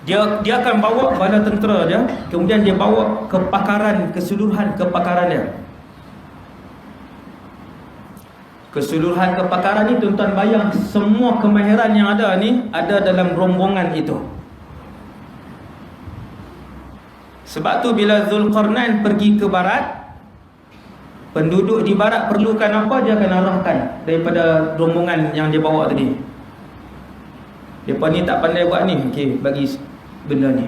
Dia akan bawa bala tentera dia, kemudian dia bawa kepakaran, keseluruhan kepakaran dia. Keseluruhan kepakaran ni, tuan-tuan bayang semua kemahiran yang ada ni ada dalam rombongan itu. Sebab tu bila Zulkarnain pergi ke barat, penduduk di barat perlukan apa, dia akan arahkan daripada rombongan yang dia bawa tadi. Mereka ni tak pandai buat ni, okey, bagi benda ni.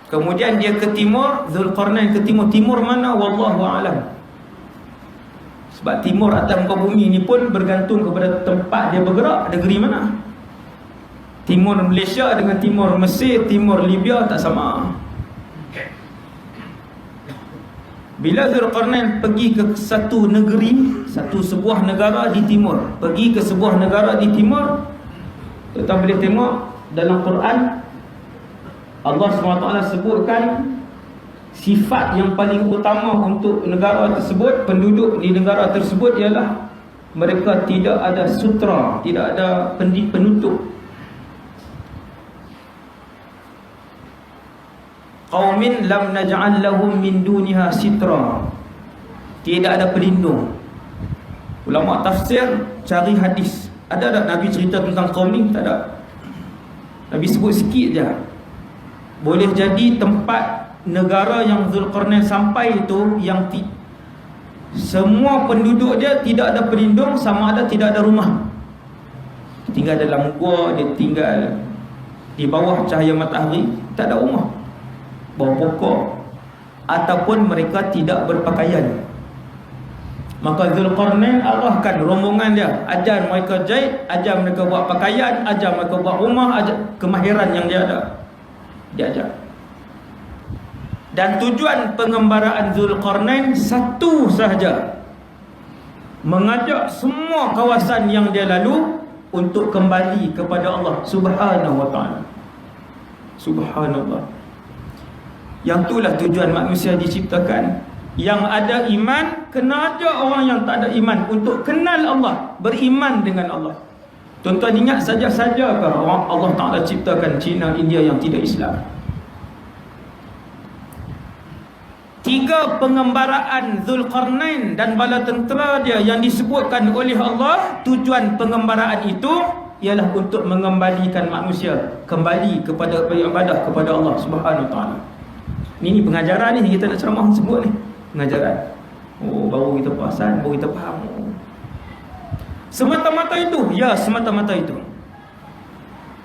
Kemudian dia ke timur, Zulkarnain ke timur. Timur mana? Wallahu a'lam. Sebab timur atas muka bumi ni pun bergantung kepada tempat dia bergerak, negeri mana. Timur Malaysia dengan timur Mesir, timur Libya tak sama. Bila Zulkarnain pergi ke satu negeri, sebuah negara di timur, pergi ke sebuah negara di timur, kita boleh tengok dalam Quran Allah SWT sebutkan sifat yang paling utama untuk negara tersebut, penduduk di negara tersebut ialah mereka tidak ada sutra, tidak ada penutup. Qaumin lam naj'al lahum min duniha sitra. Tidak ada pelindung. Ulama tafsir cari hadis. Ada tak Nabi cerita tentang kaum ni? Tak ada. Nabi sebut sikit je. Boleh jadi tempat negara yang Zulkarnain sampai itu, yang semua penduduk dia tidak ada pelindung, sama ada tidak ada rumah. Dia tinggal dalam gua, dia tinggal di bawah cahaya matahari, tak ada rumah, bawah pokok, ataupun mereka tidak berpakaian. Maka Zulkarnain arahkan rombongan dia, ajar mereka jahit, ajar mereka buat pakaian, ajar mereka buat rumah, ajar kemahiran yang dia ada, dia ajar. Dan tujuan pengembaraan Zulkarnain satu sahaja, mengajak semua kawasan yang dia lalu untuk kembali kepada Allah Subhanahu wa ta'ala. Subhanallah. Yang itulah tujuan manusia diciptakan. Yang ada iman kena ajak orang yang tak ada iman untuk kenal Allah, beriman dengan Allah. Tuan-tuan ingat saja-saja ke orang Allah Ta'ala ciptakan China, India yang tidak Islam? 3 pengembaraan Zulkarnain dan bala tentera dia yang disebutkan oleh Allah, tujuan pengembaraan itu ialah untuk mengembalikan manusia kembali kepada beribadah kepada Allah Subhanahu Wa Ta'ala. Ini pengajaran ni kita nak ceramah sebut ni, pengajaran. Oh, baru kita perasan, baru kita faham. Semata-mata itu, ya, semata-mata itu.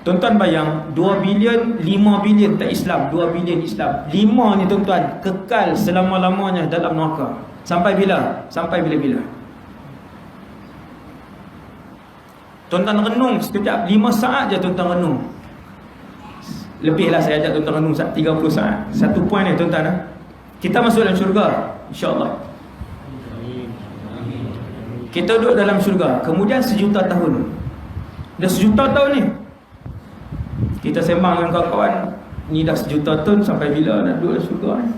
Tuan-tuan bayang 2 bilion, 5 bilion tak Islam, 2 bilion Islam. 5 ni tuan-tuan kekal selama-lamanya dalam neraka. Sampai bila? Sampai bila-bila. Tuan-tuan renung sekejap, 5 saat je tuan-tuan renung. Lebihlah saya ajak tuan-tuan renung 30 saat. Satu poin ni tuan-tuan. Kita masuk dalam syurga, insya-Allah. Kita duduk dalam syurga, kemudian 1 juta tahun. Dah 1 juta tahun ni kita sembang dengan kawan-kawan, ni dah 1 juta tahun, sampai bila nak duduk dalam syurga ni?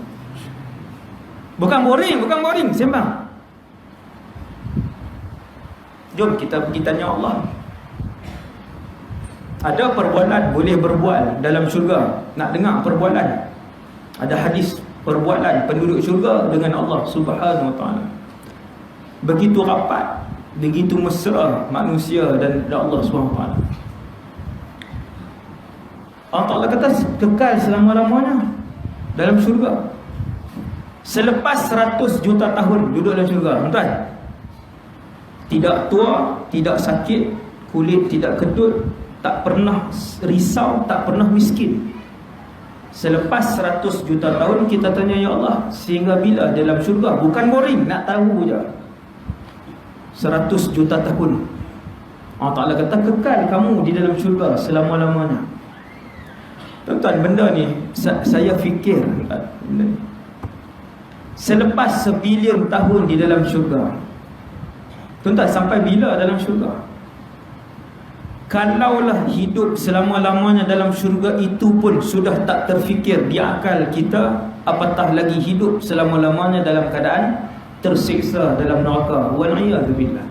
Bukan boring sembang. Jom kita pergi tanya Allah. Ada perbuatan boleh berbual dalam syurga. Nak dengar perbuatan? Ada hadis perbuatan penduduk syurga dengan Allah Subhanahu Wa Ta'ala. Begitu rapat, begitu mesra manusia dan Allah Subhanahu Wa Ta'ala. Allah Ta'ala kata kekal selama-lamanya dalam syurga. Selepas 100 juta tahun duduk dalam syurga, tuan-tuan, tidak tua, tidak sakit, kulit tidak ketut, tak pernah risau, tak pernah miskin. Selepas 100 juta tahun kita tanya, ya Allah, sehingga bila dalam syurga? Bukan boring, nak tahu je. 100 juta tahun Allah Ta'ala kata kekal kamu di dalam syurga selama-lamanya. Tuan-tuan, benda ni saya fikir, benda ni selepas 1 bilion tahun di dalam syurga, tuan-tuan, sampai bila dalam syurga? Kalaulah hidup selama-lamanya dalam syurga itu pun sudah tak terfikir di akal kita, apatah lagi hidup selama-lamanya dalam keadaan tersiksa dalam neraka. Wal'iyadzubillah.